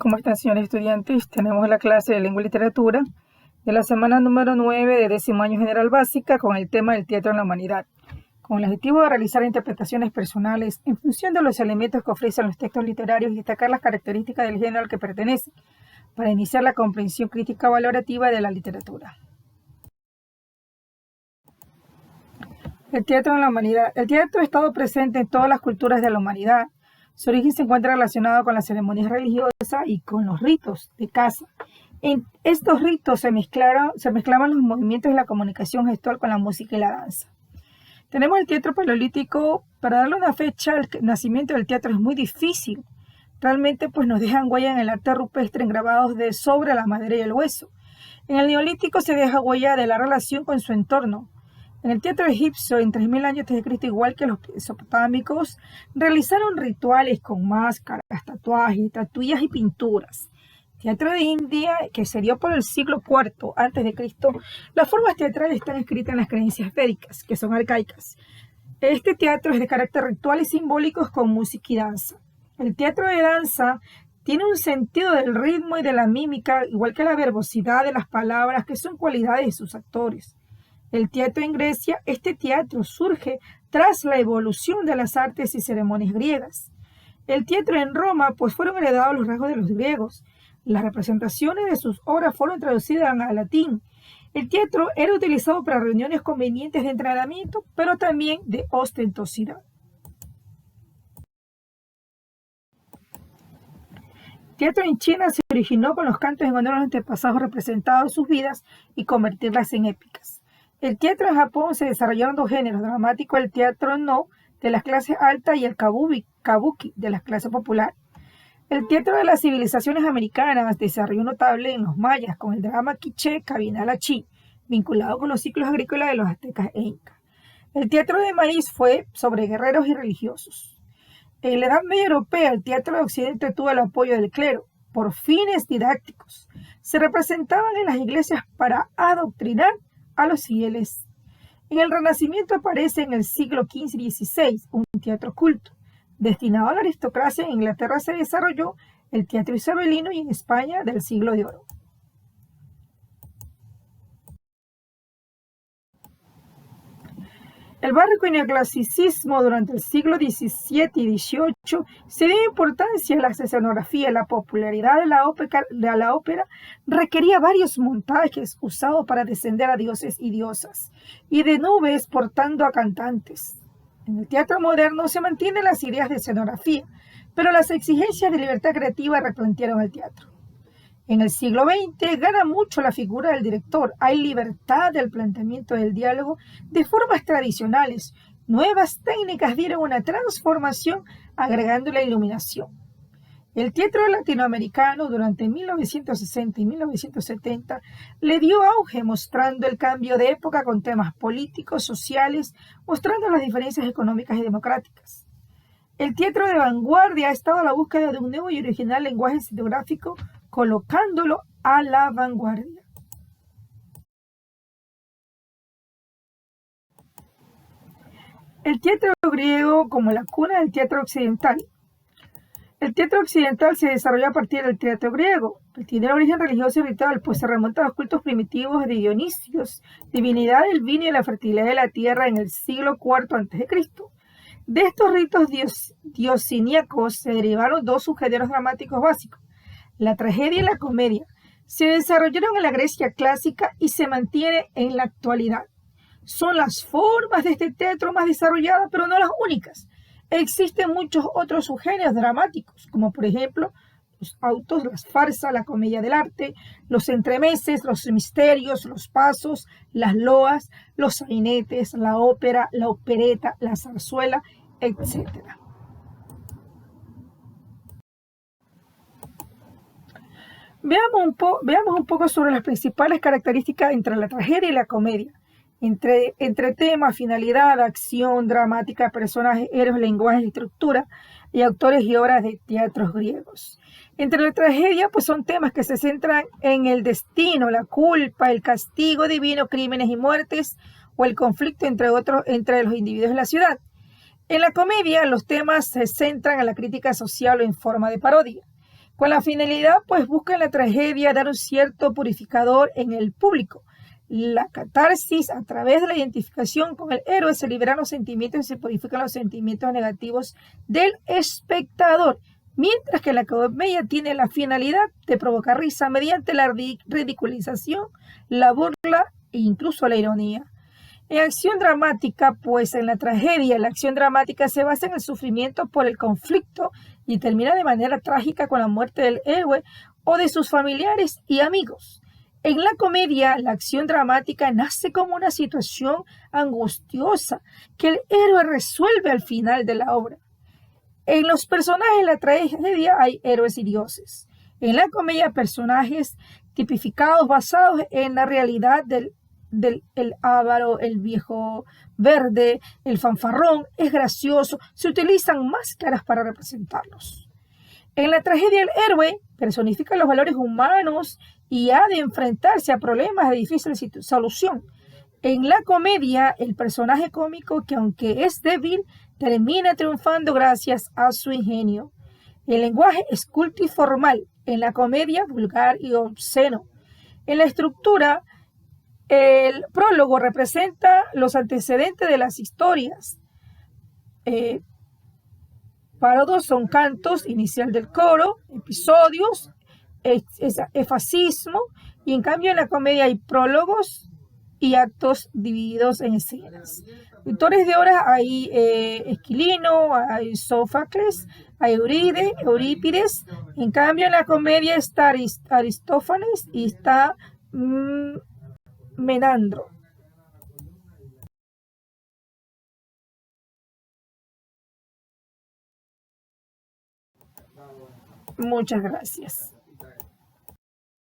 ¿Cómo están, señores estudiantes? Tenemos la clase de Lengua y Literatura de la semana número 9 de 10º año general básica con el tema del teatro en la humanidad, con el objetivo de realizar interpretaciones personales en función de los elementos que ofrecen los textos literarios y destacar las características del género al que pertenecen, para iniciar la comprensión crítica valorativa de la literatura. El teatro en la humanidad. El teatro ha estado presente en todas las culturas de la humanidad. Su origen se encuentra relacionado con las ceremonias religiosas y con los ritos de caza. En estos ritos se mezclaban los movimientos y la comunicación gestual con la música y la danza. Tenemos el teatro paleolítico. Para darle una fecha al nacimiento del teatro es muy difícil. Realmente pues nos dejan huella en el arte rupestre en grabados de sobre la madera y el hueso. En el neolítico se deja huella de la relación con su entorno. En el teatro egipcio, en 3000 años a.C., igual que los mesopotámicos, realizaron rituales con máscaras, tatuajes, estatuillas y pinturas. Teatro de India, que se dio por el siglo IV a.C., las formas teatrales están escritas en las creencias védicas, que son arcaicas. Este teatro es de carácter ritual y simbólicos con música y danza. El teatro de danza tiene un sentido del ritmo y de la mímica, igual que la verbosidad de las palabras, que son cualidades de sus actores. El teatro en Grecia, este teatro surge tras la evolución de las artes y ceremonias griegas. El teatro en Roma, pues fueron heredados los rasgos de los griegos. Las representaciones de sus obras fueron traducidas al latín. El teatro era utilizado para reuniones convenientes de entrenamiento, pero también de ostentosidad. El teatro en China se originó con los cantos en honor a los antepasados representados sus vidas y convertirlas en épicas. El teatro en Japón se desarrollaron dos géneros dramáticos, el teatro no de las clases altas y el kabuki de las clases populares. El teatro de las civilizaciones americanas desarrolló notable en los mayas con el drama quiché Cabinal-Achí, vinculado con los ciclos agrícolas de los aztecas e incas. El teatro de maíz fue sobre guerreros y religiosos. En la Edad Media Europea, el teatro de Occidente tuvo el apoyo del clero por fines didácticos. Se representaban en las iglesias para adoctrinar a los fieles. En el Renacimiento aparece en el siglo XV y XVI un teatro culto. Destinado a la aristocracia, en Inglaterra se desarrolló el teatro isabelino y en España del siglo de oro. El barroco y neoclasicismo durante el siglo XVII y XVIII se dio importancia a la escenografía. La popularidad de la ópera requería varios montajes usados para descender a dioses y diosas, y de nubes portando a cantantes. En el teatro moderno se mantienen las ideas de escenografía, pero las exigencias de libertad creativa replantearon el teatro. En el siglo XX gana mucho la figura del director. Hay libertad del planteamiento del diálogo de formas tradicionales. Nuevas técnicas dieron una transformación agregando la iluminación. El teatro latinoamericano durante 1960 y 1970 le dio auge mostrando el cambio de época con temas políticos, sociales, mostrando las diferencias económicas y democráticas. El teatro de vanguardia ha estado a la búsqueda de un nuevo y original lenguaje cinematográfico, colocándolo a la vanguardia. El teatro griego como la cuna del teatro occidental. El teatro occidental se desarrolló a partir del teatro griego. Tiene origen religioso y ritual, pues se remonta a los cultos primitivos de Dionisios, divinidad del vino y la fertilidad de la tierra en el siglo IV a.C. De estos ritos diosiníacos se derivaron dos subgéneros dramáticos básicos, la tragedia y la comedia. Se desarrollaron en la Grecia clásica y se mantiene en la actualidad. Son las formas de este teatro más desarrolladas, pero no las únicas. Existen muchos otros subgéneros dramáticos, como por ejemplo los autos, las farsas, la comedia del arte, los entremeses, los misterios, los pasos, las loas, los sainetes, la ópera, la opereta, la zarzuela, etc. Veamos un poco sobre las principales características entre la tragedia y la comedia. Entre temas, finalidad, acción, dramática, personajes, héroes, lenguaje, estructura y autores y obras de teatros griegos. Entre la tragedia, pues son temas que se centran en el destino, la culpa, el castigo divino, crímenes y muertes, o el conflicto entre los individuos de la ciudad. En la comedia, los temas se centran en la crítica social o en forma de parodia. Con la finalidad, pues busca en la tragedia dar un cierto purificador en el público. La catarsis, a través de la identificación con el héroe, se liberan los sentimientos y se purifican los sentimientos negativos del espectador, mientras que la comedia tiene la finalidad de provocar risa mediante la ridiculización, la burla e incluso la ironía. En acción dramática, pues en la tragedia, la acción dramática se basa en el sufrimiento por el conflicto y termina de manera trágica con la muerte del héroe o de sus familiares y amigos. En la comedia, la acción dramática nace como una situación angustiosa que el héroe resuelve al final de la obra. En los personajes de la tragedia hay héroes y dioses. En la comedia, personajes tipificados basados en la realidad del el avaro, el viejo verde, el fanfarrón, es gracioso, se utilizan máscaras para representarlos. En la tragedia, el héroe personifica los valores humanos y ha de enfrentarse a problemas de difícil solución. En la comedia, el personaje cómico, que aunque es débil, termina triunfando gracias a su ingenio. El lenguaje es culto y formal, en la comedia vulgar y obsceno. En la estructura, el prólogo representa los antecedentes de las historias. Parodos son cantos, inicial del coro, episodios, efasismo, y en cambio en la comedia hay prólogos y actos divididos en escenas. Autores de obras hay Esquilino, hay Sófocles, hay Eurípides. En cambio en la comedia está Aristófanes y está Menandro. Muchas gracias.